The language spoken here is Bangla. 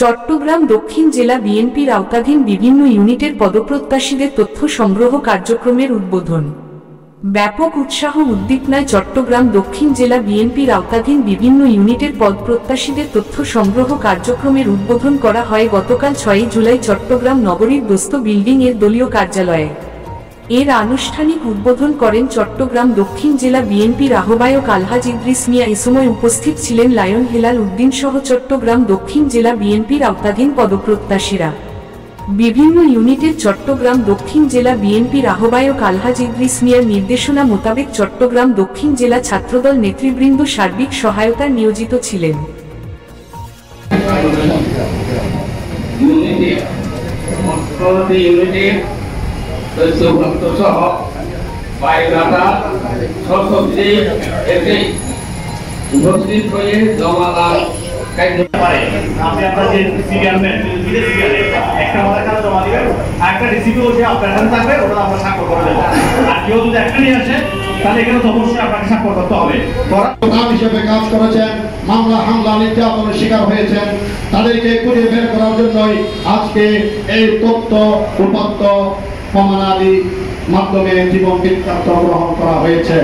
চট্টগ্রাম দক্ষিণ জেলা বিএনপির আওতাধীন বিভিন্ন ইউনিটের পদপ্রত্যাশীদের তথ্য সংগ্রহ কার্যক্রমের উদ্বোধন। ব্যাপক উৎসাহ উদ্দীপনায় চট্টগ্রাম দক্ষিণ জেলা বিএনপির আওতাধীন বিভিন্ন ইউনিটের পদপ্রত্যাশীদের তথ্য সংগ্রহ কার্যক্রমের উদ্বোধন করা হয় গতকাল 6 জুলাই চট্টগ্রাম নগরীর দোস্ত বিল্ডিং এর দলীয় কার্যালয়ে। এর আনুষ্ঠানিক উদ্বোধন করেন চট্টগ্রাম দক্ষিণ জেলা বিএনপির আহ্বায়ক আলহাজ ইদ্রিস মিয়া। এ সময় উপস্থিত ছিলেন লায়ন হেলাল উদ্দিন সহ চট্টগ্রাম দক্ষিণ জেলা বিএনপির আওতাধীন পদপ্রত্যাশীরা। বিভিন্ন ইউনিটের চট্টগ্রাম দক্ষিণ জেলা বিএনপির আহ্বায়ক আলহাজ ইদ্রিস মিয়ার নির্দেশনা মোতাবেক চট্টগ্রাম দক্ষিণ জেলা ছাত্রদল নেতৃবৃন্দ সার্বিক সহায়তা নিয়োজিত ছিলেন। উপস্থিত হয়ে জমাদার আপনি আপনার যে সিরিয়াল একটা আমাদের কাছে জমা দিবেন, একটা রিসিভও যে আপনার এখানে থাকবে ওটা আমরা স্বাক্ষর করে দেবো। আর কেউ যদি একটা নিয়ে আসে তাহলে এখানে তো অবশ্যই আপনাকে স্বাক্ষর করতে হবে। প্রধান হিসেবে কাজ করেছেন, মামলা হামলা নির্যাতনের শিকার হয়েছেন, তাদেরকে খুঁজে বের করার জন্যই আজকে এই তথ্য উপাত্ত প্রমাণাদি মাধ্যমে জীবন বৃত্তান্ত গ্রহণ করা হয়েছে।